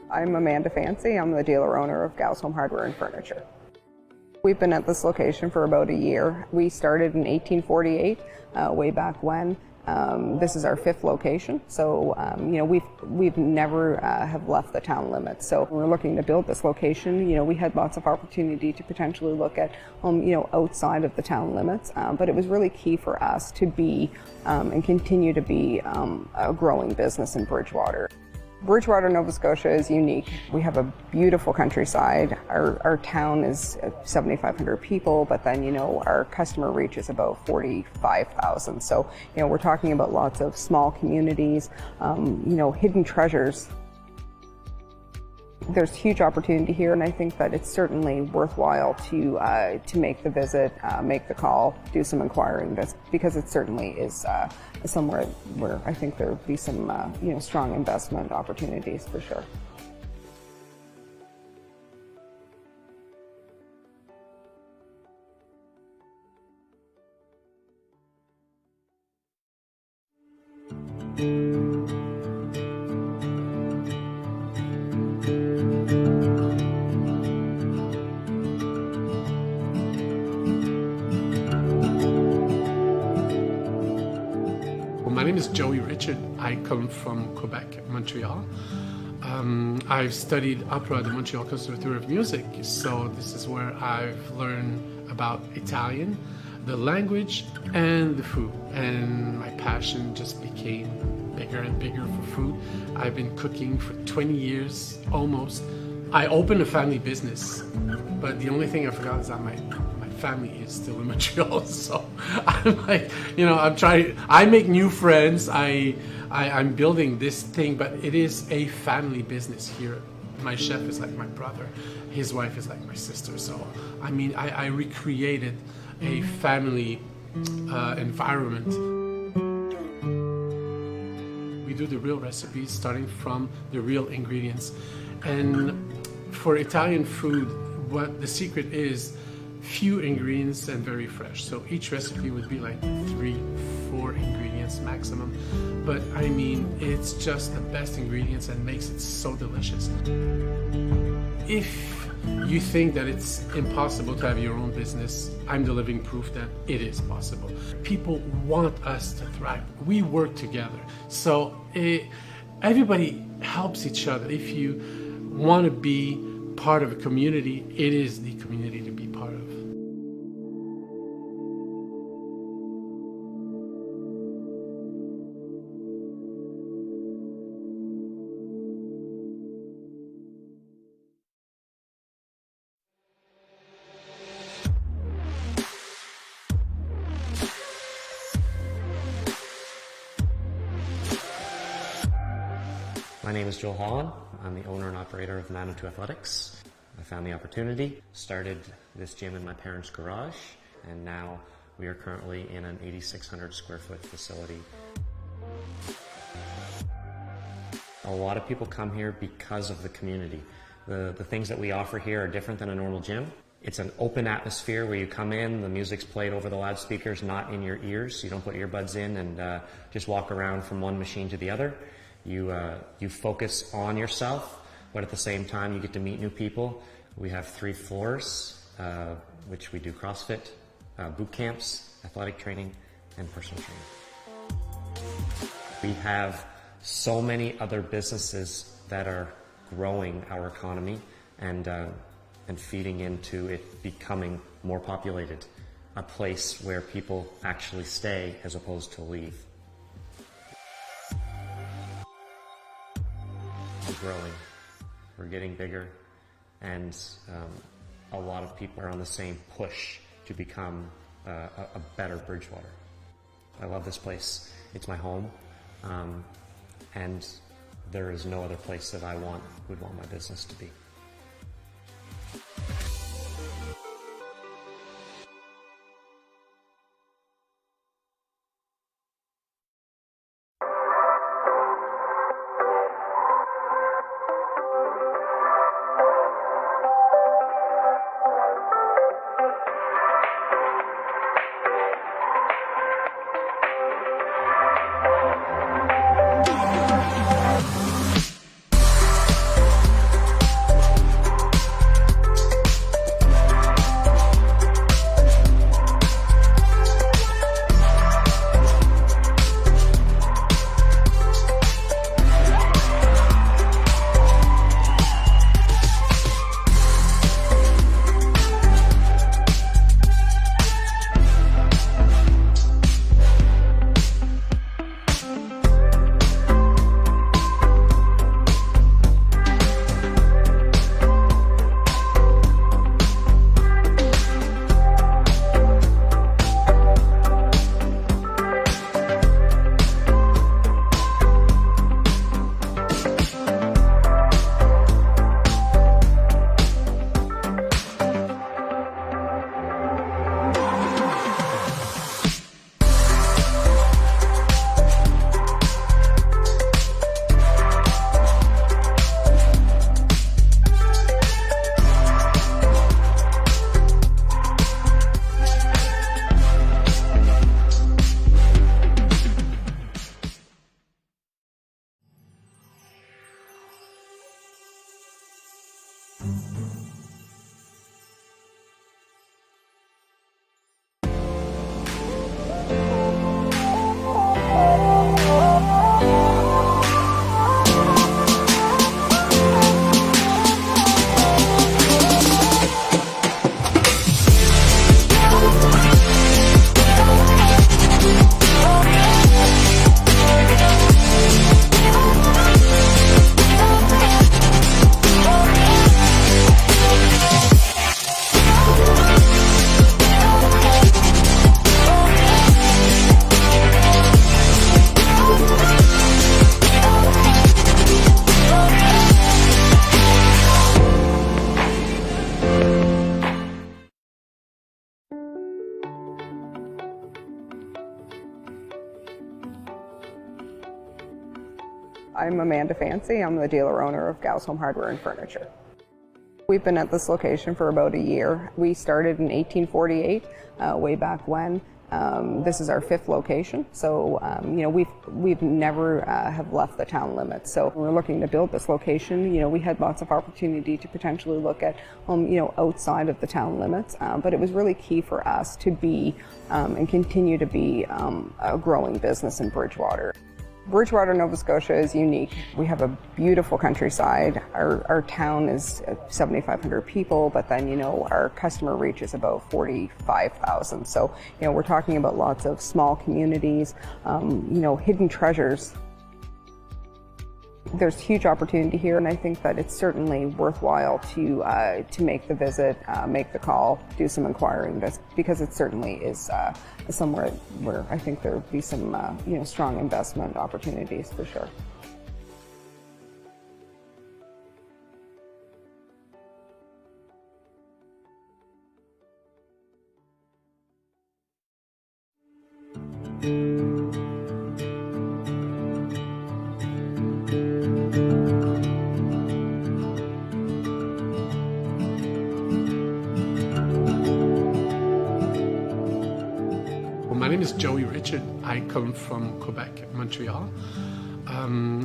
I'm Amanda Fancy. I'm the dealer-owner of Gal's Home Hardware and Furniture. We've been at this location for about a year. We started in 1848, way back when. This is our 5th location, so we've never have left the town limits. So we're looking to build this location. We had lots of opportunity to potentially look at outside of the town limits, but it was really key for us to be and continue to be a growing business in Bridgewater. Bridgewater, Nova Scotia is unique. We have a beautiful countryside. Our town is 7,500 people, but then, our customer reach is about 45,000. So, we're talking about lots of small communities, hidden treasures. There's huge opportunity here, and I think that it's certainly worthwhile to make the visit, make the call, do some inquiring, because it certainly is somewhere where I think there would be some strong investment opportunities for sure. My name is Joey Richard. I come from Quebec, Montreal. I've studied opera at the Montreal Conservatoire of Music, so this is where I've learned about Italian, the language, and the food. And my passion just became bigger and bigger for food. I've been cooking for 20 years, almost. I opened a family business, but the only thing I forgot is that my family is still in Montreal, so I'm like, I make new friends, I'm building this thing, but it is a family business here. My chef is like my brother, his wife is like my sister, so I recreated a family environment. We do the real recipes, starting from the real ingredients, and for Italian food, what the secret is, few ingredients and very fresh. So each recipe would be like 3-4 ingredients maximum, but it's just the best ingredients and makes it so delicious. If you think that it's impossible to have your own business, I'm the living proof that it is possible. People want us to thrive. We work together, so everybody helps each other. If you want to be part of a community, it is the community to be part of. My name is Joel Holland. I'm the owner and operator of Manitou Athletics. I found the opportunity, started this gym in my parents' garage, and now we are currently in an 8,600 square foot facility. A lot of people come here because of the community. The things that we offer here are different than a normal gym. It's an open atmosphere where you come in, the music's played over the loudspeakers, not in your ears. You don't put earbuds in and just walk around from one machine to the other. You focus on yourself, but at the same time you get to meet new people. We have 3 floors, which we do CrossFit, boot camps, athletic training, and personal training. We have so many other businesses that are growing our economy and feeding into it becoming more populated, a place where people actually stay as opposed to leave. We're growing, we're getting bigger, and a lot of people are on the same push to become a better Bridgewater. I love this place. It's my home, and there is no other place that I would want my business to be. I'm Amanda Fancy. I'm the dealer owner of Gauss Home Hardware and Furniture. We've been at this location for about a year. We started in 1848, way back when. This is our 5th location, so we've never have left the town limits. So when we're looking to build this location, we had lots of opportunity to potentially look at outside of the town limits, but it was really key for us to be and continue to be a growing business in Bridgewater. Bridgewater, Nova Scotia is unique. We have a beautiful countryside. Our town is 7,500 people, but then, our customer reach is about 45,000. So, we're talking about lots of small communities, hidden treasures. There's huge opportunity here, and I think that it's certainly worthwhile to make the visit, make the call, do some inquiring, because it certainly is somewhere where I think there would be some strong investment opportunities for sure. My name is Joey Richard. I come from Quebec, Montreal.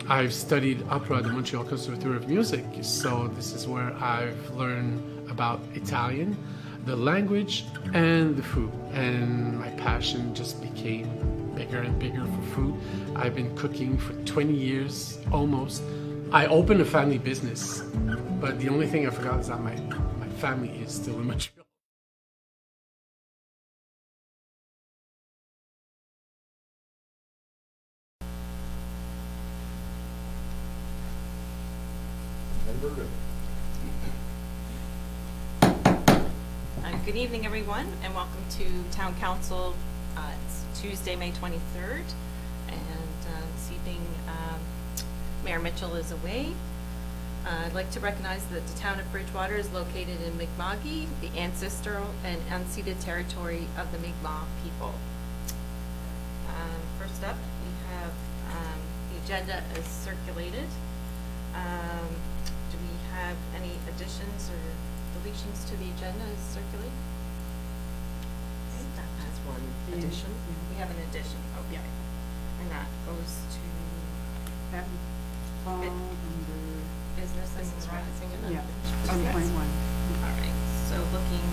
I've studied opera at the Montreal Conservatoire of Music, so this is where I've learned about Italian, the language, and the food. And my passion just became bigger and bigger for food. I've been cooking for 20 years, almost. I opened a family business, but the only thing I forgot is that my family is still in Montreal. Good evening, everyone, and welcome to Town Council. It's Tuesday, May 23rd, and this evening Mayor Mitchell is away. I'd like to recognize that the town of Bridgewater is located in Mi'kma'ki, the ancestral and unceded territory of the Mi'kmaq people. First up, we have the agenda is circulated. Do we have any additions or deletions to the agenda is circulated? Okay, that has one addition. We have an addition, okay. And that goes to business and rising and unfinished business. All right, so looking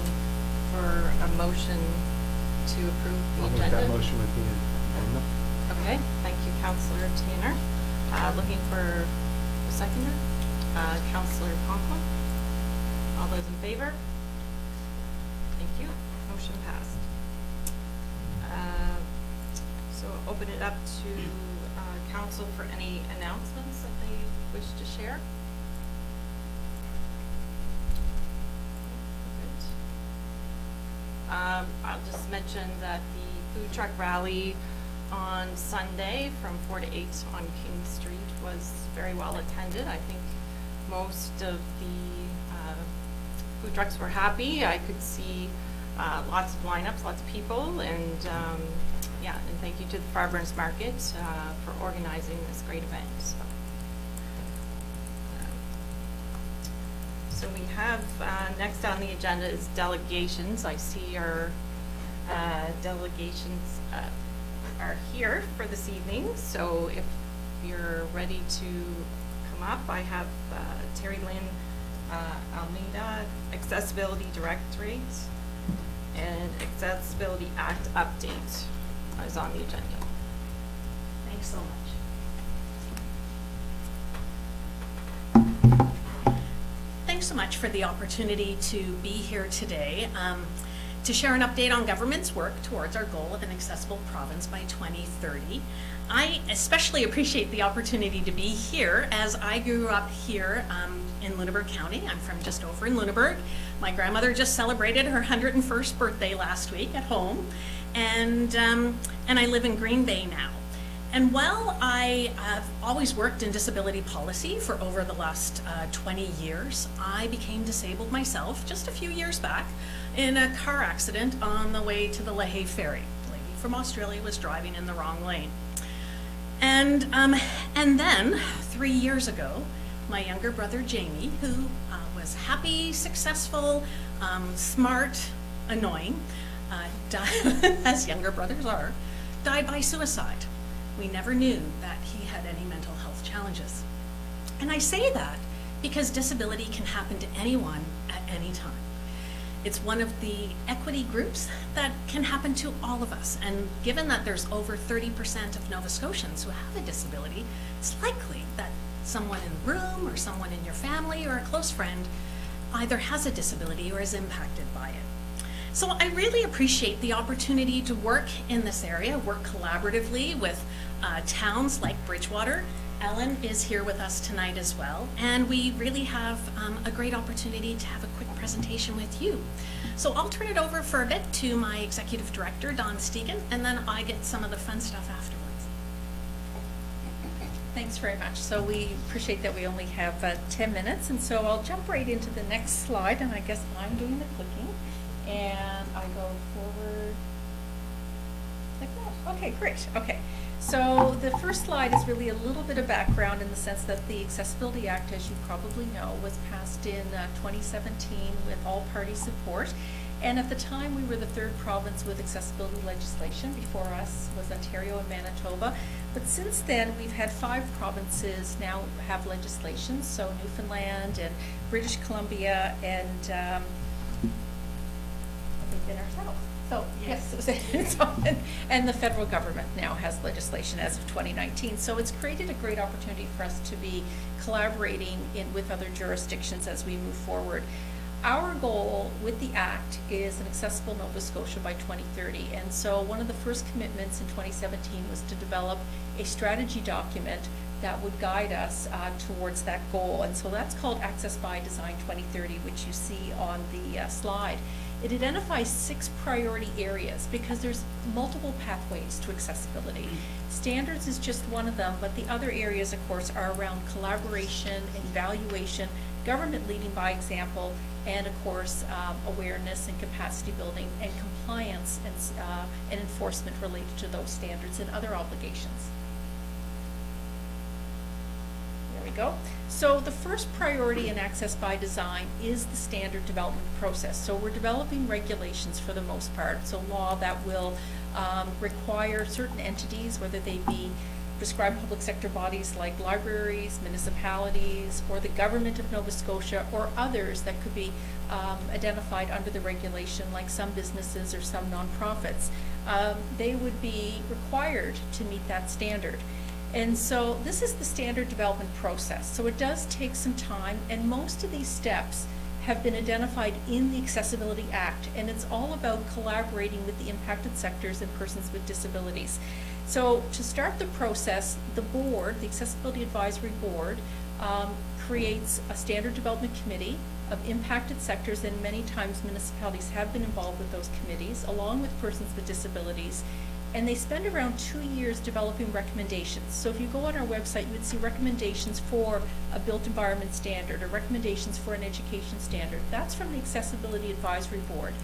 for a motion to approve the agenda. I'll make that motion with the agenda. Okay, thank you, Councillor Tanner. Looking for a seconder, Councillor Conklin. All those in favor? Thank you. Motion passed. So I'll open it up to council for any announcements that they wish to share. Good. I'll just mention that the food truck rally on Sunday from 4 to 8 on King Street was very well attended. I think most of the food trucks were happy. I could see lots of lineups, lots of people, and and thank you to the Farmers Market for organizing this great event. So we have next on the agenda is delegations. I see our delegations are here for this evening. So if you're ready to come up, I have Terry Lynn Almeida, Accessibility Directorate, and Accessibility Act update is on the agenda. Thanks so much. Thanks so much for the opportunity to be here today to share an update on government's work towards our goal of an accessible province by 2030. I especially appreciate the opportunity to be here as I grew up here in Lunenburg County. I'm from just over in Lunenburg. My grandmother just celebrated her 101st birthday last week at home, and I live in Green Bay now. And while I have always worked in disability policy for over the last 20 years, I became disabled myself just a few years back in a car accident on the way to the Lahaye Ferry. A lady from Australia was driving in the wrong lane. And then 3 years ago, my younger brother Jamie, who was happy, successful, smart, annoying, died, as younger brothers are, died by suicide. We never knew that he had any mental health challenges. And I say that because disability can happen to anyone at any time. It's one of the equity groups that can happen to all of us. And given that there's over 30% of Nova Scotians who have a disability, it's likely that someone in the room or someone in your family or a close friend either has a disability or is impacted by it. So I really appreciate the opportunity to work in this area, work collaboratively with towns like Bridgewater. Ellen is here with us tonight as well, and we really have a great opportunity to have a quick presentation with you. So I'll turn it over for a bit to my Executive Director, Dawn Stegan, and then I get some of the fun stuff afterwards. Thanks very much. So we appreciate that we only have 10 minutes, and so I'll jump right into the next slide, and I guess I'm doing the clicking, and I go forward like that. Okay, great. Okay. So the first slide is really a little bit of background in the sense that the Accessibility Act, as you probably know, was passed in 2017 with all-party support. And at the time, we were the third province with accessibility legislation. Before us was Ontario and Manitoba. But since then, we've had 5 provinces now have legislation. So Newfoundland and British Columbia and I think then ourselves. So yes, and the federal government now has legislation as of 2019. So it's created a great opportunity for us to be collaborating with other jurisdictions as we move forward. Our goal with the Act is an accessible Nova Scotia by 2030. And so one of the first commitments in 2017 was to develop a strategy document that would guide us towards that goal. And so that's called Access by Design 2030, which you see on the slide. It identifies 6 priority areas because there's multiple pathways to accessibility. Standards is just one of them, but the other areas, of course, are around collaboration, evaluation, government leading by example, and of course, awareness and capacity building and compliance and enforcement related to those standards and other obligations. There we go. So the first priority in Access by Design is the standard development process. So we're developing regulations for the most part. So law that will require certain entities, whether they be prescribed public sector bodies like libraries, municipalities, or the government of Nova Scotia, or others that could be identified under the regulation, like some businesses or some nonprofits. They would be required to meet that standard. And so this is the standard development process. So it does take some time, and most of these steps have been identified in the Accessibility Act, and it's all about collaborating with the impacted sectors and persons with disabilities. So to start the process, the board, the Accessibility Advisory Board, creates a standard development committee of impacted sectors, and many times municipalities have been involved with those committees, along with persons with disabilities. And they spend around 2 years developing recommendations. So if you go on our website, you would see recommendations for a built environment standard or recommendations for an education standard. That's from the Accessibility Advisory Board.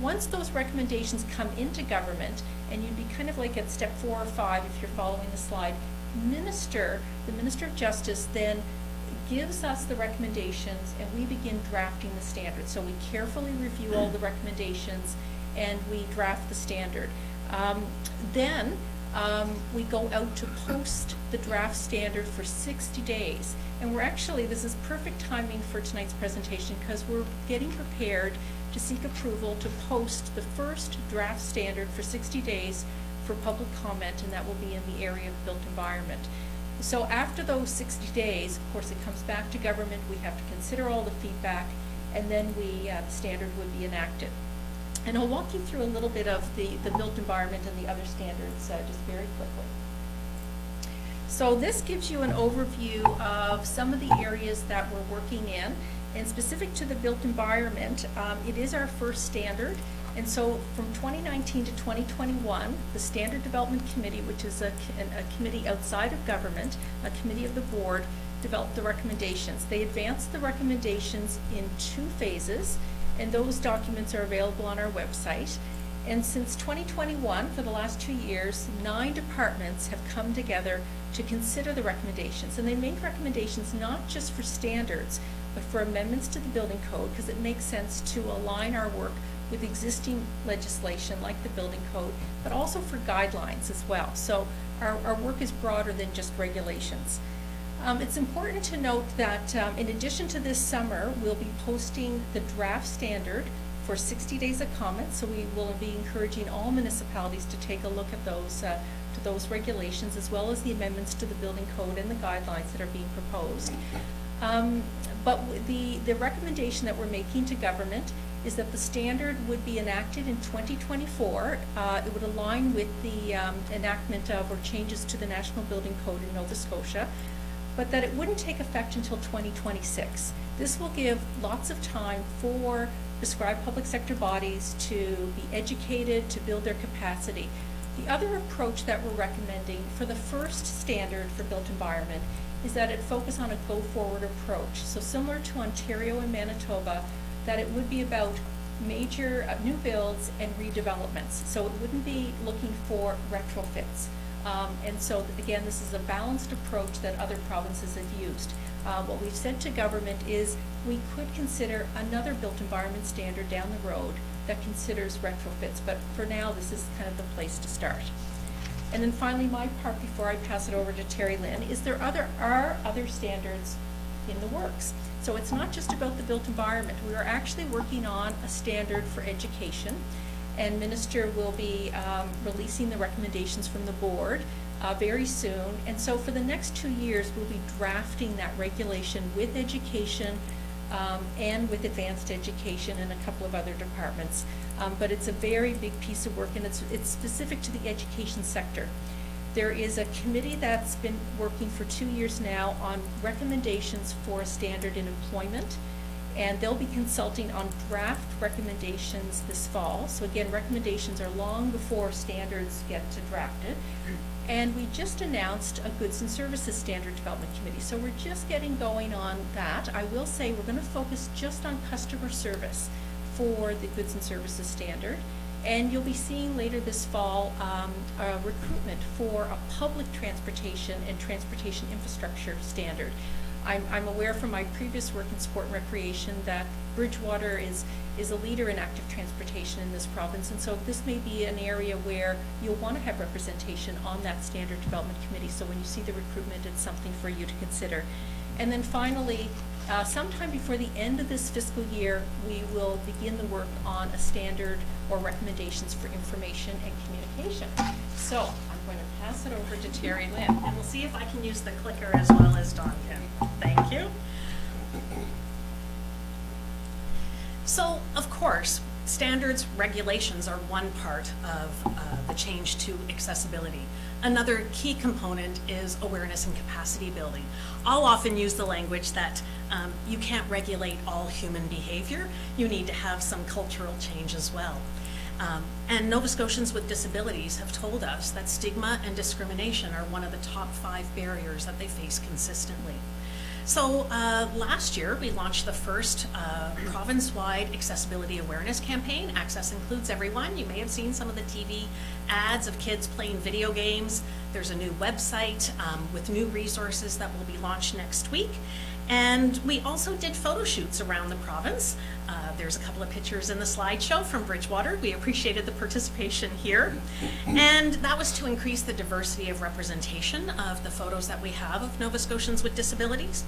Once those recommendations come into government, and you'd be kind of like at step 4 or 5 if you're following the slide, the Minister of Justice then gives us the recommendations, and we begin drafting the standard. So we carefully review all the recommendations and we draft the standard. Then we go out to post the draft standard for 60 days. And we're actually, this is perfect timing for tonight's presentation because we're getting prepared to seek approval to post the first draft standard for 60 days for public comment, and that will be in the area of built environment. So after those 60 days, of course, it comes back to government. We have to consider all the feedback, and then the standard would be enacted. And I'll walk you through a little bit of the built environment and the other standards just very quickly. So this gives you an overview of some of the areas that we're working in. And specific to the built environment, it is our first standard. And so from 2019 to 2021, the Standard Development Committee, which is a committee outside of government, a committee of the board, developed the recommendations. They advanced the recommendations in 2 phases, and those documents are available on our website. And since 2021, for the last 2 years, 9 departments have come together to consider the recommendations. And they make recommendations not just for standards, but for amendments to the building code, because it makes sense to align our work with existing legislation like the building code, but also for guidelines as well. So our work is broader than just regulations. It's important to note that in addition to this summer, we'll be posting the draft standard for 60 days of comment. So we will be encouraging all municipalities to take a look at those regulations, as well as the amendments to the building code and the guidelines that are being proposed. But the recommendation that we're making to government is that the standard would be enacted in 2024. It would align with the enactment of or changes to the National Building Code in Nova Scotia, but that it wouldn't take effect until 2026. This will give lots of time for prescribed public sector bodies to be educated, to build their capacity. The other approach that we're recommending for the first standard for built environment is that it focus on a go-forward approach. So similar to Ontario and Manitoba, that it would be about major new builds and redevelopments. So it wouldn't be looking for retrofits. And so again, this is a balanced approach that other provinces have used. What we've said to government is we could consider another built environment standard down the road that considers retrofits, but for now this is kind of the place to start. And then finally, my part before I pass it over to Terry Lynn is there are other standards in the works. So it's not just about the built environment. We are actually working on a standard for education, and Minister will be releasing the recommendations from the board very soon. And so for the next 2 years, we'll be drafting that regulation with education and with advanced education and a couple of other departments. But it's a very big piece of work, and it's specific to the education sector. There is a committee that's been working for 2 years now on recommendations for a standard in employment, and they'll be consulting on draft recommendations this fall. So again, recommendations are long before standards get drafted. And we just announced a Goods and Services Standard Development Committee. So we're just getting going on that. I will say we're going to focus just on customer service for the Goods and Services Standard. And you'll be seeing later this fall a recruitment for a public transportation and transportation infrastructure standard. I'm aware from my previous work in sport and recreation that Bridgewater is a leader in active transportation in this province, and so this may be an area where you'll want to have representation on that standard development committee. So when you see the recruitment, it's something for you to consider. And then finally, sometime before the end of this fiscal year, we will begin the work on a standard or recommendations for information and communication. So I'm going to pass it over to Terry Lynn. And we'll see if I can use the clicker as well as Dawn can. Thank you. So, of course, standards, regulations are one part of the change to accessibility. Another key component is awareness and capacity building. I'll often use the language that you can't regulate all human behavior. You need to have some cultural change as well. And Nova Scotians with disabilities have told us that stigma and discrimination are one of the top 5 barriers that they face consistently. So last year, we launched the first province-wide accessibility awareness campaign. Access Includes Everyone. You may have seen some of the TV ads of kids playing video games. There's a new website with new resources that will be launched next week. And we also did photo shoots around the province. There's a couple of pictures in the slideshow from Bridgewater. We appreciated the participation here. And that was to increase the diversity of representation of the photos that we have of Nova Scotians with disabilities.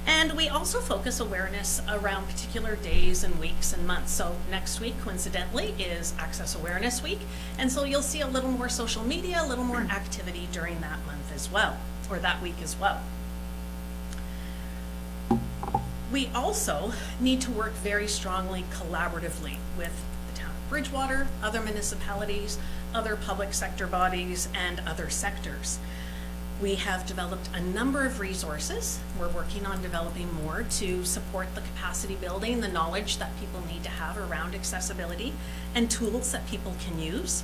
And we also focus awareness around particular days and weeks and months. So next week, coincidentally, is Access Awareness Week. And so you'll see a little more social media, a little more activity during that month as well, or that week as well. We also need to work very strongly collaboratively with the town of Bridgewater, other municipalities, other public sector bodies, and other sectors. We have developed a number of resources. We're working on developing more to support the capacity building, the knowledge that people need to have around accessibility, and tools that people can use.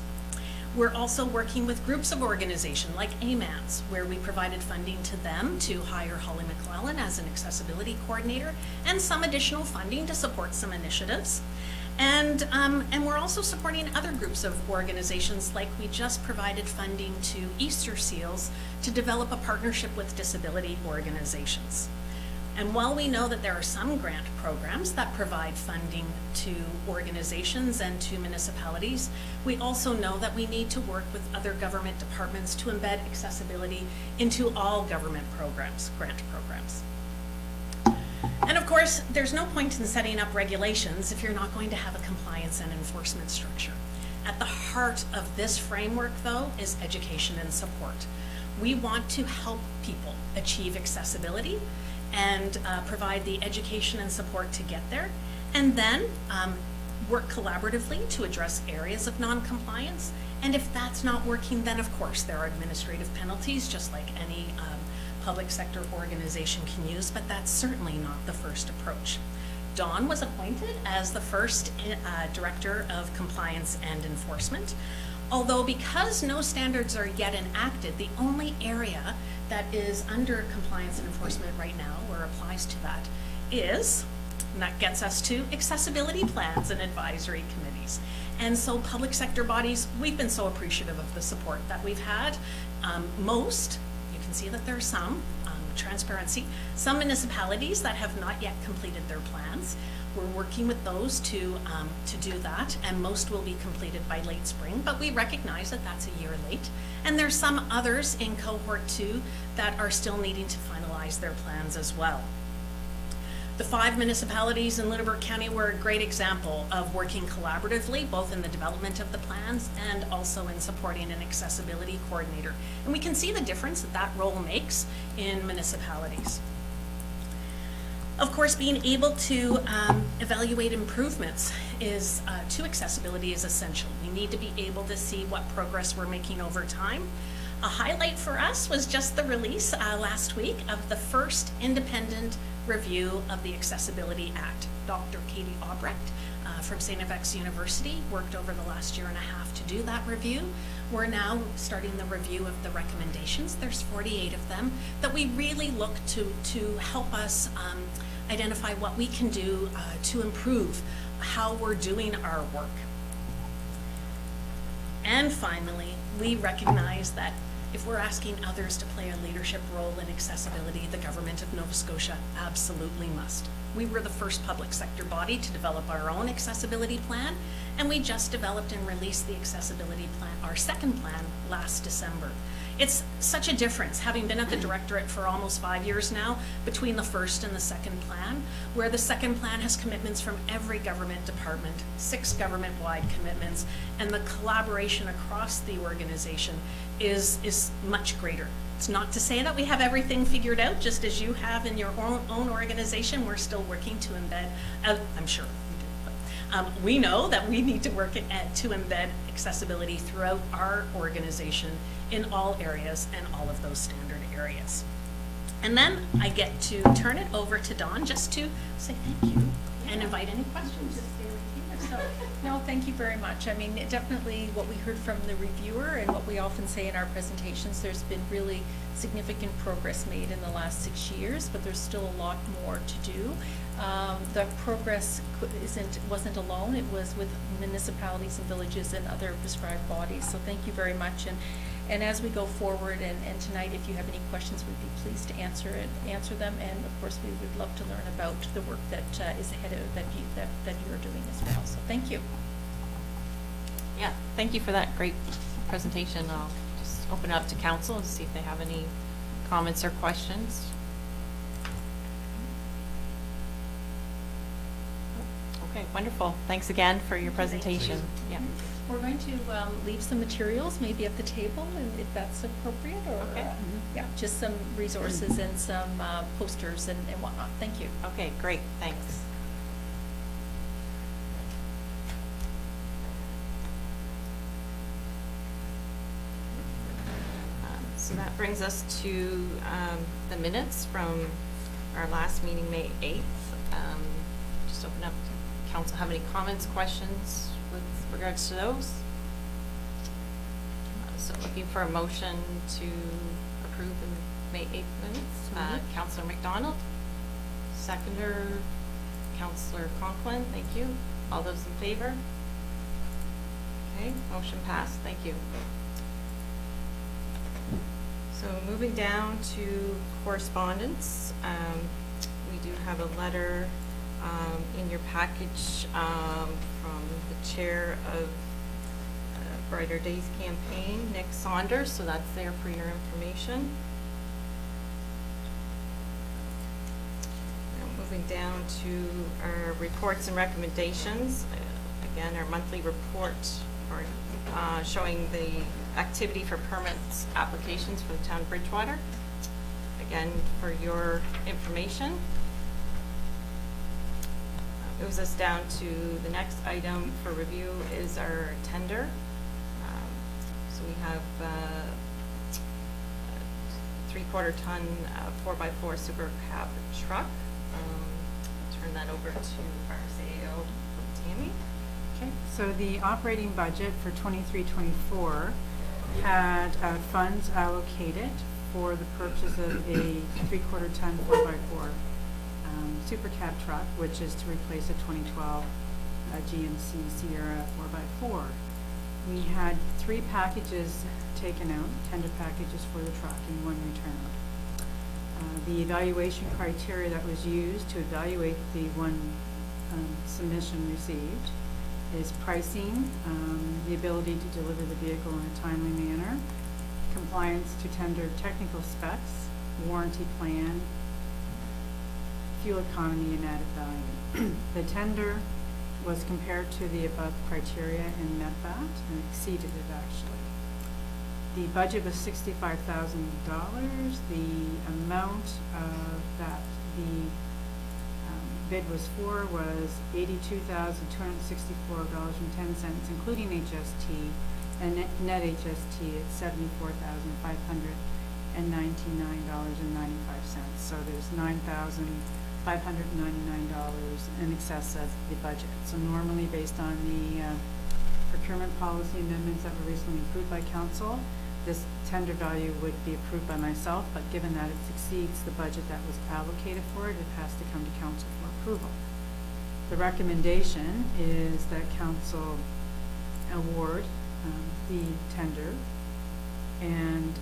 We're also working with groups of organization like AMANS, where we provided funding to them to hire Holly McClellan as an accessibility coordinator, and some additional funding to support some initiatives. And we're also supporting other groups of organizations, like we just provided funding to Easter Seals to develop a partnership with disability organizations. And while we know that there are some grant programs that provide funding to organizations and to municipalities, we also know that we need to work with other government departments to embed accessibility into all government programs, grant programs. And of course, there's no point in setting up regulations if you're not going to have a compliance and enforcement structure. At the heart of this framework, though, is education and support. We want to help people achieve accessibility and provide the education and support to get there, and then work collaboratively to address areas of non-compliance. And if that's not working, then of course there are administrative penalties, just like any public sector organization can use, but that's certainly not the first approach. Dawn was appointed as the first Director of Compliance and Enforcement, although because no standards are yet enacted, the only area that is under compliance and enforcement right now, or applies to that, is, and that gets us to accessibility plans and advisory committees. And so public sector bodies, we've been so appreciative of the support that we've had. Most, you can see that there are some, transparency, some municipalities that have not yet completed their plans. We're working with those to do that, and most will be completed by late spring, but we recognize that that's a year late. And there's some others in cohort 2 that are still needing to finalize their plans as well. The 5 municipalities in Lunenburg County were a great example of working collaboratively, both in the development of the plans and also in supporting an accessibility coordinator. And we can see the difference that that role makes in municipalities. Of course, being able to evaluate improvements to accessibility is essential. We need to be able to see what progress we're making over time. A highlight for us was just the release last week of the first independent review of the Accessibility Act. Dr. Katie Albrecht from St. FX University worked over the last year and a half to do that review. We're now starting the review of the recommendations. There's 48 of them that we really look to help us identify what we can do to improve how we're doing our work. And finally, we recognize that if we're asking others to play a leadership role in accessibility, the government of Nova Scotia absolutely must. We were the first public sector body to develop our own accessibility plan, and we just developed and released the accessibility plan, our second plan, last December. It's such a difference, having been at the directorate for almost 5 years now, between the first and the second plan, where the second plan has commitments from every government department, 6 government-wide commitments, and the collaboration across the organization is much greater. It's not to say that we have everything figured out, just as you have in your own organization. We're still working to embed, I'm sure we do, but we know that we need to work to embed accessibility throughout our organization in all areas and all of those standard areas. And then I get to turn it over to Dawn just to say thank you and invite any questions. So, no, thank you very much. I mean, definitely what we heard from the reviewer and what we often say in our presentations, there's been really significant progress made in the last 6 years, but there's still a lot more to do. The progress wasn't alone. It was with municipalities and villages and other prescribed bodies. So thank you very much. And as we go forward, and tonight, if you have any questions, we'd be pleased to answer them. And of course, we would love to learn about the work that is ahead of that you are doing as well. So thank you. Yeah, thank you for that great presentation. I'll just open it up to council and see if they have any comments or questions. Okay, wonderful. Thanks again for your presentation. Yeah. We're going to leave some materials maybe at the table, and if that's appropriate, or Okay. yeah, just some resources and some posters and whatnot. Thank you. Okay, great, thanks. So that brings us to the minutes from our last meeting, May 8th. Just open up to council. Have any comments, questions with regards to those? So looking for a motion to approve the May 8th minutes. Councillor McDonald, seconder, Councillor Conklin, thank you. All those in favor? Okay, motion passed. Thank you. So moving down to correspondence, we do have a letter in your package from the chair of Brighter Days campaign, Nick Saunders, so that's there for your information. Now moving down to our reports and recommendations. Again, our monthly report showing the activity for permits applications for the town of Bridgewater. Again, for your information. Moves us down to the next item for review is our tender. So we have a 3/4 ton 4x4 super cab truck. Turn that over to our CAO, Tammy. Okay, so the operating budget for 23-24 had funds allocated for the purchase of a 3/4 ton 4x4 super cab truck, which is to replace a 2012 GMC Sierra 4x4. We had 3 packages taken out, tender packages for the truck, and 1 return. The evaluation criteria that was used to evaluate the 1 submission received is pricing, the ability to deliver the vehicle in a timely manner, compliance to tender technical specs, warranty plan, fuel economy, and added value. The tender was compared to the above criteria and met that, and exceeded it actually. The budget was $65,000. The amount that the bid was for was $82,264.10, including HST, and net HST at $74,599.95. So there's $9,599 in excess of the budget. So normally, based on the procurement policy amendments that were recently approved by council, this tender value would be approved by myself, but given that it exceeds the budget that was allocated for it, it has to come to council for approval. The recommendation is that council award the tender, and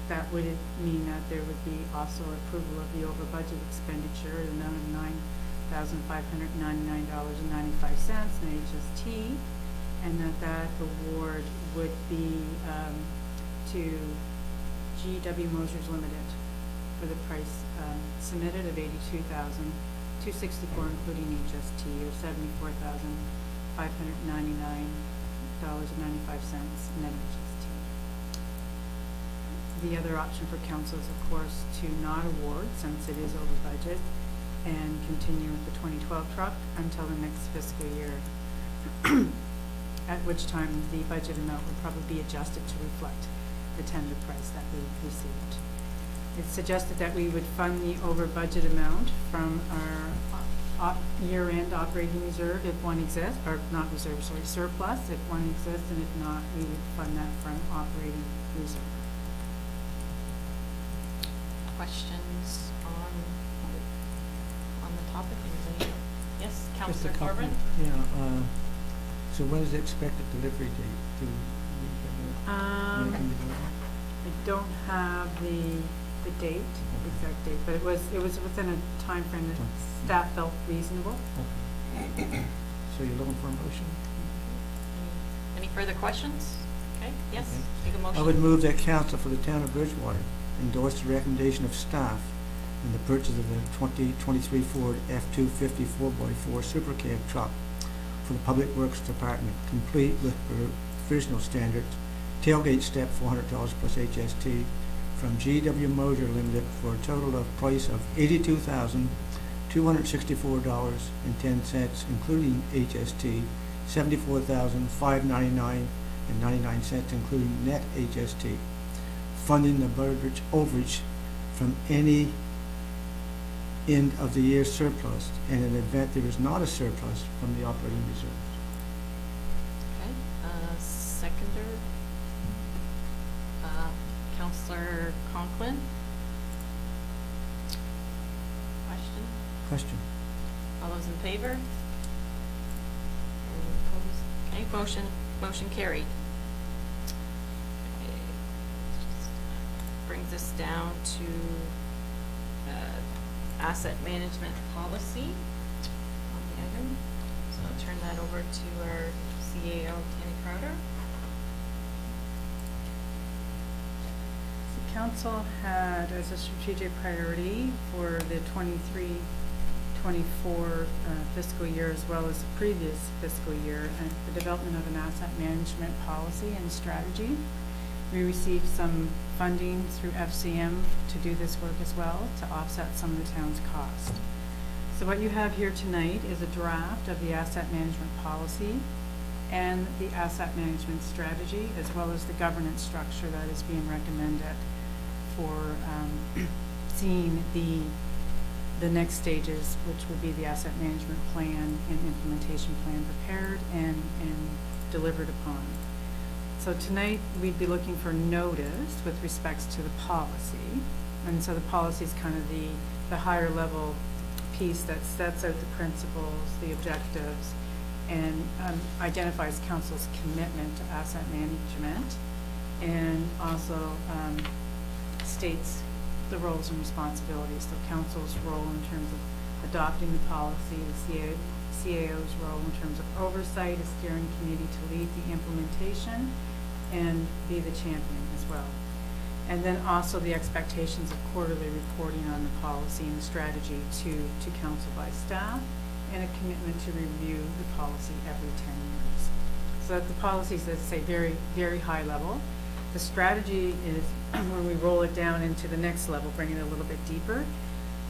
that would mean that there would be also approval of the over budget expenditure, the amount of $9,599.95 in HST, and that award would be to GW Motors Limited for the price submitted of $82,264, including HST, or $74,599.95 net HST. The other option for council is, of course, to not award, since it is over budget, and continue with the 2012 truck until the next fiscal year, at which time the budget amount would probably be adjusted to reflect the tender price that we received. It's suggested that we would fund the over budget amount from our year-end operating reserve if one exists, or not reserve, sorry, surplus if one exists, and if not, we would fund that from operating reserve. Questions on the topic? Anybody? Yes, Just a Councillor couple. Corbin? Yeah, so when is the expected delivery date to I don't have the date, exact date, but it was within a time frame that staff felt reasonable. Okay. So you're looking for a motion? Any further questions? Okay, yes, Okay. take a motion. I would move that council for the town of Bridgewater endorse the recommendation of staff in the purchase of the 2023 Ford F-250 4x4 Super Cab truck for the Public Works Department, complete with provisional standards, tailgate step $400 plus HST, from GW Motor Limited for a total of price of $82,264.10, including HST, $74,599.99, including net HST, funding the overage from any end of the year surplus, and in the event there is not a surplus, from the operating reserve. Okay, seconder, Councillor Conklin. Question? Question? All those in favor? Motion carried. Okay. Brings us down to asset management policy on the item. So I'll turn that over to our CAO, Tammy Crowder. The council had as a strategic priority for the 23-24 fiscal year, as well as the previous fiscal year, the development of an asset management policy and strategy. We received some funding through FCM to do this work as well, to offset some of the town's cost. So what you have here tonight is a draft of the asset management policy and the asset management strategy, as well as the governance structure that is being recommended for seeing the next stages, which would be the asset management plan and implementation plan prepared and delivered upon. So tonight, we'd be looking for notice with respects to the policy. And so the policy is kind of the higher level piece that sets out the principles, the objectives, and identifies council's commitment to asset management, and also states the roles and responsibilities. So council's role in terms of adopting the policy, the CAO's role in terms of oversight, a steering committee to lead the implementation and be the champion as well. And then also the expectations of quarterly reporting on the policy and strategy to council by staff, and a commitment to review the policy every 10 years. So that the policy is, let's say, very, very high level. The strategy is when we roll it down into the next level, bring it a little bit deeper.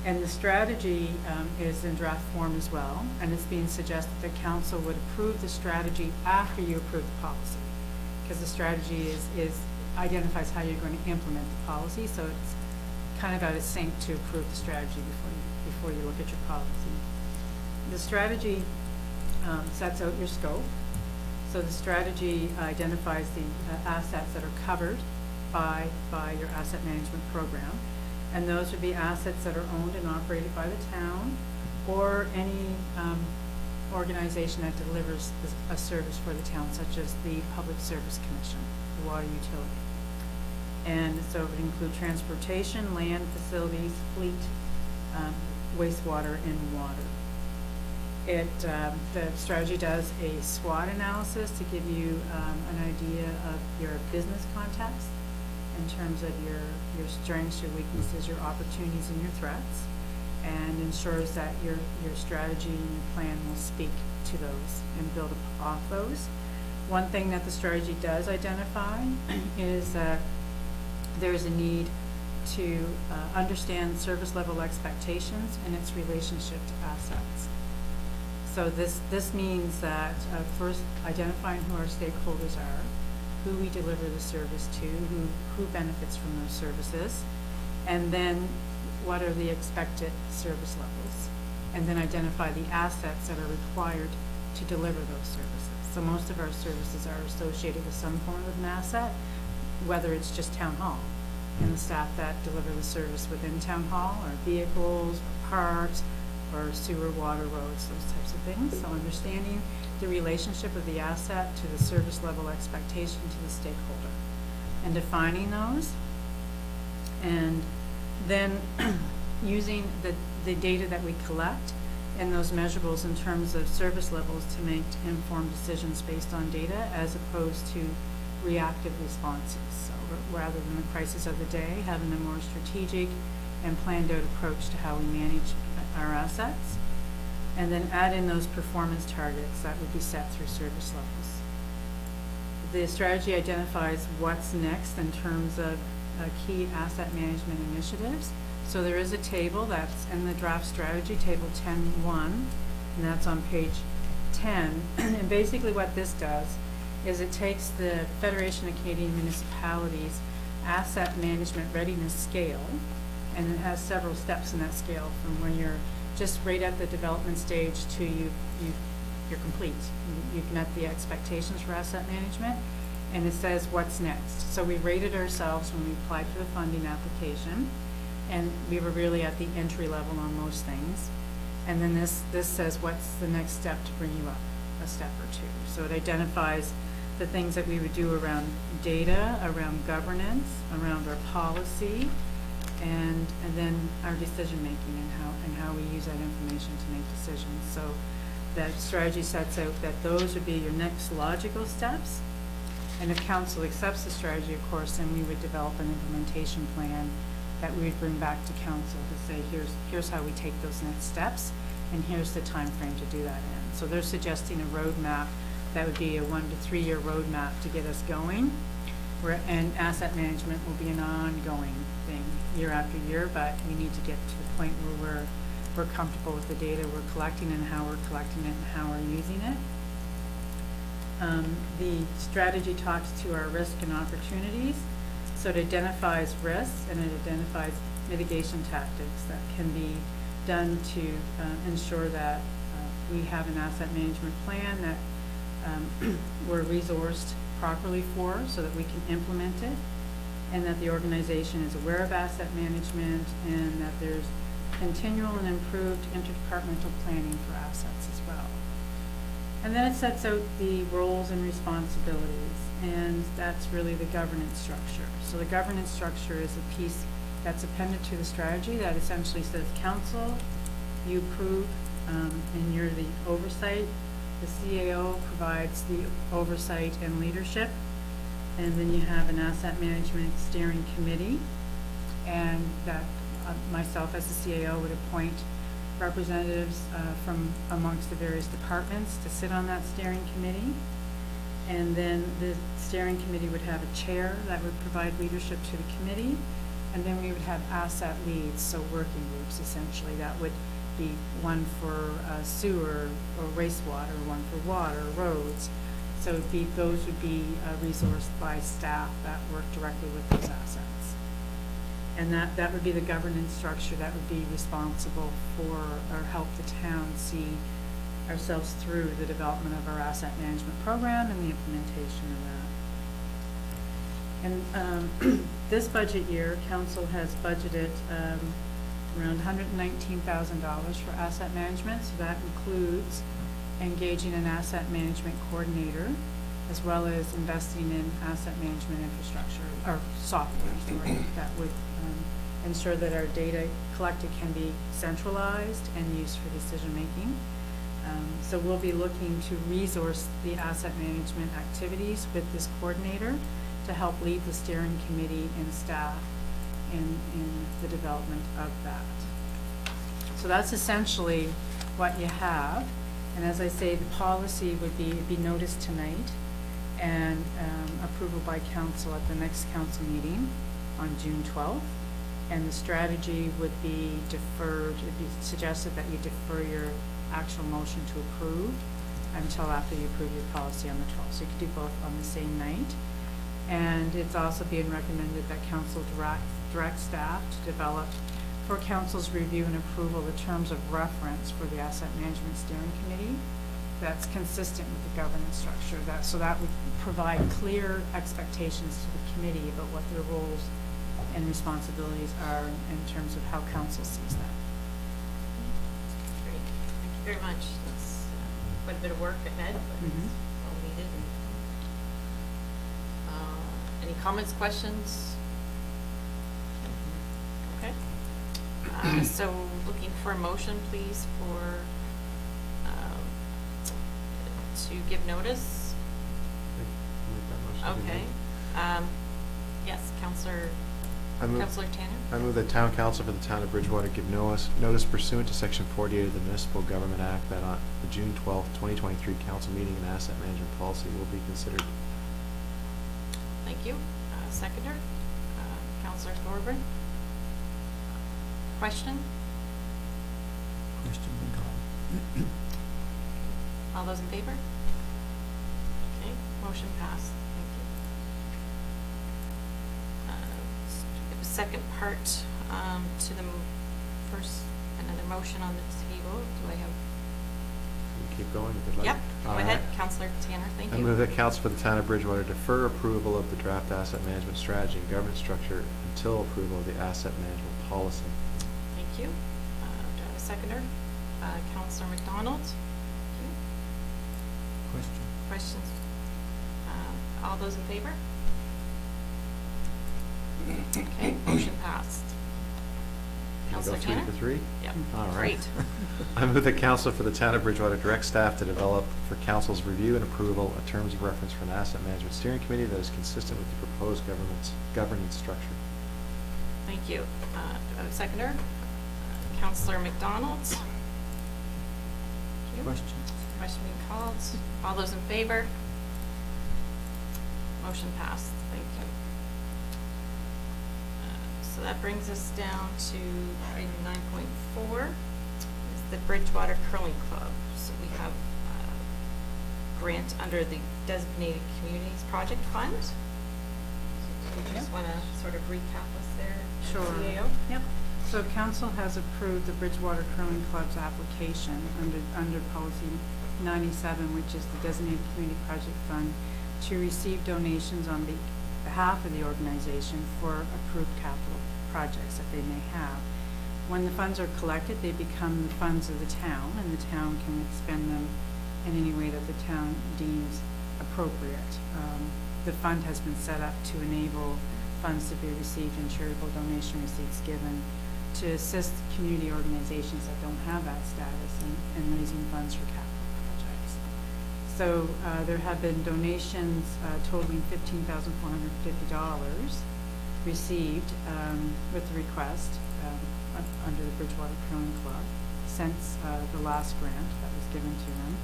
And the strategy is in draft form as well, and it's being suggested that council would approve the strategy after you approve the policy, because the strategy identifies how you're going to implement the policy, so it's kind of out of sync to approve the strategy before you look at your policy. The strategy sets out your scope. So the strategy identifies the assets that are covered by your asset management program. And those would be assets that are owned and operated by the town, or any organization that delivers a service for the town, such as the Public Service Commission, the water utility. And so it would include transportation, land, facilities, fleet, wastewater, and water. The strategy does a SWOT analysis to give you an idea of your business context in terms of your strengths, your weaknesses, your opportunities, and your threats, and ensures that your strategy and your plan will speak to those and build off those. One thing that the strategy does identify is that there's a need to understand service level expectations and its relationship to assets. So this means that first identifying who our stakeholders are, who we deliver the service to, who benefits from those services, and then what are the expected service levels, and then identify the assets that are required to deliver those services. So most of our services are associated with some form of an asset, whether it's just town hall and the staff that deliver the service within town hall, or vehicles, or parks, or sewer, water, roads, those types of things. So understanding the relationship of the asset to the service level expectation to the stakeholder, and defining those, and then using the data that we collect and those measurables in terms of service levels to make informed decisions based on data, as opposed to reactive responses. So rather than the crisis of the day, having a more strategic and planned out approach to how we manage our assets, and then add in those performance targets that would be set through service levels. The strategy identifies what's next in terms of key asset management initiatives. So there is a table that's in the draft strategy, table 10.1, and that's on page 10. And basically what this does is it takes the Federation of Canadian Municipalities asset management readiness scale, and it has several steps in that scale, from when you're just right at the development stage to you're complete. You've met the expectations for asset management, and it says what's next. So we rated ourselves when we applied for the funding application, and we were really at the entry level on most things. And then this says what's the next step to bring you up a step or two. So it identifies the things that we would do around data, around governance, around our policy, and then our decision making and how we use that information to make decisions. So that strategy sets out that those would be your next logical steps. And if council accepts the strategy, of course, then we would develop an implementation plan that we would bring back to council to say, here's how we take those next steps, and here's the time frame to do that in. So they're suggesting a roadmap that would be a 1 to 3 year roadmap to get us going. And asset management will be an ongoing thing year after year, but we need to get to the point where we're comfortable with the data we're collecting and how we're collecting it and how we're using it. The strategy talks to our risk and opportunities. So it identifies risks and it identifies mitigation tactics that can be done to ensure that we have an asset management plan that we're resourced properly for so that we can implement it, and that the organization is aware of asset management, and that there's continual and improved interdepartmental planning for assets as well. And then it sets out the roles and responsibilities, and that's really the governance structure. So the governance structure is a piece that's appended to the strategy that essentially says, council, you approve, and you're the oversight. The CAO provides the oversight and leadership, and then you have an asset management steering committee, and that myself as the CAO would appoint representatives from amongst the various departments to sit on that steering committee. And then the steering committee would have a chair that would provide leadership to the committee, and then we would have asset leads, so working groups essentially. That would be one for sewer or wastewater, one for water, roads. So those would be resourced by staff that work directly with those assets. And that would be the governance structure that would be responsible for or help the town see ourselves through the development of our asset management program and the implementation of that. And this budget year, council has budgeted around $119,000 for asset management. So that includes engaging an asset management coordinator, as well as investing in asset management infrastructure or software that would ensure that our data collected can be centralized and used for decision making. So we'll be looking to resource the asset management activities with this coordinator to help lead the steering committee and staff in the development of that. So that's essentially what you have. And as I say, the policy would be noticed tonight and approval by council at the next council meeting on June 12th. And the strategy would be deferred. It would be suggested that you defer your actual motion to approve until after you approve your policy on the 12th. So you could do both on the same night. And it's also being recommended that council direct staff to develop for council's review and approval the terms of reference for the asset management steering committee that's consistent with the governance structure. So that would provide clear expectations to the committee about what their roles and responsibilities are in terms of how council sees that. Great, thank you very much. That's quite a bit of work ahead, but it's well needed. Any comments, questions? Okay. So looking for a motion, please, for to give notice. Okay. Yes, Councillor Tanner. I move that Town Council for the Town of Bridgewater give notice pursuant to Section 48 of the Municipal Government Act that on the June 12th, 2023 council meeting and asset management policy will be considered. Thank you. Seconder, Councillor Thorburn. Question? Question been called. All those in favor? Okay, motion passed. Thank you. Second part to the first, another motion on the table. Do I have? You keep going if you'd like. Yep, go All ahead, right. Councillor Tanner, thank I you. move that council for the Town of Bridgewater defer approval of the draft asset management strategy and governance structure until approval of the asset management policy. Thank you. Do I have a seconder? Councillor McDonald. Thank you. Question. Questions? All those in favor? Okay, motion passed. Can I go Councillor 3 Tanner? for 3? Yep. All right. Great. I move that council for the town of Bridgewater direct staff to develop for council's review and approval a terms of reference for an asset management steering committee that is consistent with the proposed governance structure. Thank you. Do I have a seconder? Councillor McDonald? Thank you. Question. Question being called. All those in favor? Motion passed. Thank you. So that brings us down to item 9.4, is the Bridgewater Curling Club. So we have grant under the Designated Communities Project Fund. So do you just want to sort of recap us there? Sure. CAO? Yep. So council has approved the Bridgewater Curling Club's application under policy 97, which is the Designated Community Project Fund, to receive donations on behalf of the organization for approved capital projects that they may have. When the funds are collected, they become the funds of the town, and the town can expend them in any way that the town deems appropriate. The fund has been set up to enable funds to be received and charitable donation receipts given to assist community organizations that don't have that status in raising funds for capital projects. So there have been donations totaling $15,450 received with the request under the Bridgewater Curling Club since the last grant that was given to them.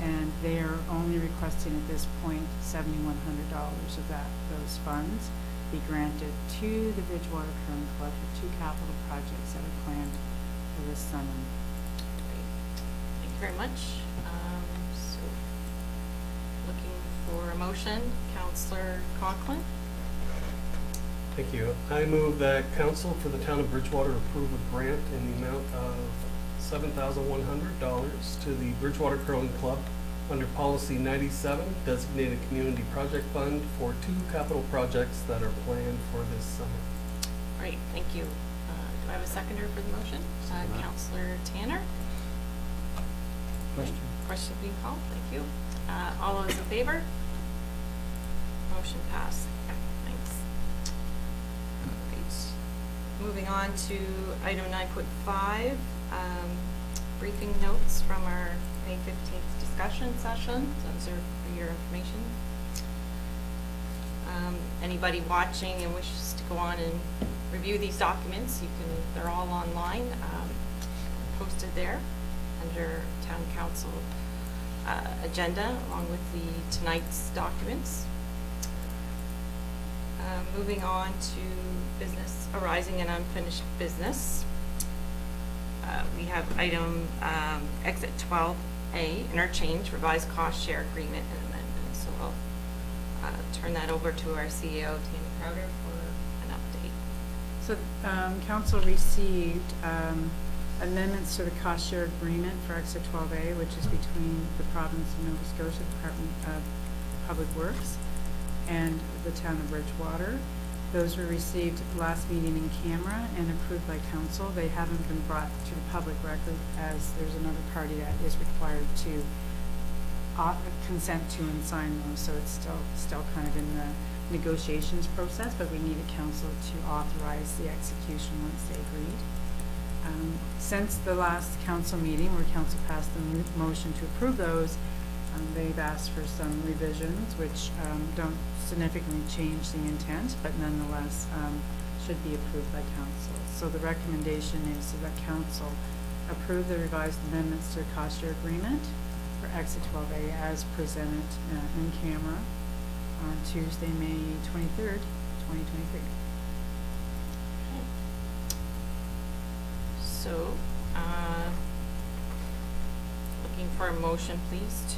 And they are only requesting at this point $7,100 of those funds be granted to the Bridgewater Curling Club for 2 capital projects that are planned for this summer. Thank you very much. So looking for a motion, Councillor Conklin. Thank you. I move that council for the town of Bridgewater approve a grant in the amount of $7,100 to the Bridgewater Curling Club under Policy 97, Designated Community Project Fund for 2 capital projects that are planned for this summer. Great, thank you. Do I have a seconder for the motion? Councillor Tanner. Question. Question being called, thank you. All those in favor? Motion passed. Thanks. Great. Moving on to item 9.5, briefing notes from our May 15th discussion session. Those are for your information. Anybody watching and wishes to go on and review these documents, they're all online, posted there under Town Council agenda along with tonight's documents. Moving on to business arising and unfinished business. We have item Exit 12A, interchange, revised cost share agreement and amendment. So I'll turn that over to our CEO, Tammy Crowder, for an update. So council received amendments to the cost share agreement for Exit 12A, which is between the province of Nova Scotia Department of Public Works and the town of Bridgewater. Those were received last meeting in camera and approved by council. They haven't been brought to the public record as there's another party that is required to consent to and sign those. So it's still kind of in the negotiations process, but we needed council to authorize the execution once they agreed. Since the last council meeting where council passed the motion to approve those, they've asked for some revisions which don't significantly change the intent, but nonetheless should be approved by council. So the recommendation is that council approve the revised amendments to the cost share agreement for Exit 12A as presented in camera on Tuesday, May 23rd, 2023. So, looking for a motion, please, to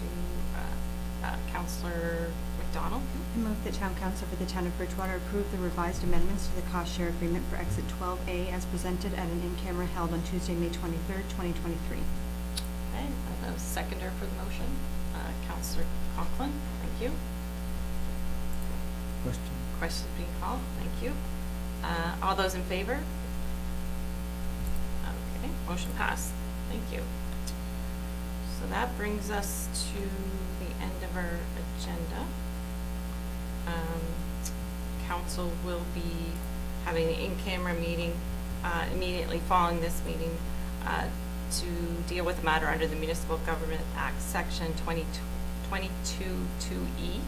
Councillor McDonald. I move that Town Council for the Town of Bridgewater approve the revised amendments to the cost share agreement for Exit 12A as presented at an in-camera held on Tuesday, May 23rd, 2023. Okay, I have a seconder for the motion, Councillor Conklin. Thank you. Question. Questions being called. Thank you. All those in favor? Okay, motion passed. Thank you. So So that brings us to the end of our agenda. Council will be having an in-camera meeting immediately following this meeting to deal with the matter under the Municipal Government Act, Section 22(2)E.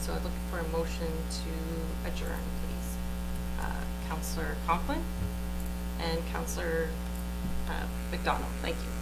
So I'm looking for a motion to adjourn, please. Councillor Conklin and Councillor McDonald, thank you.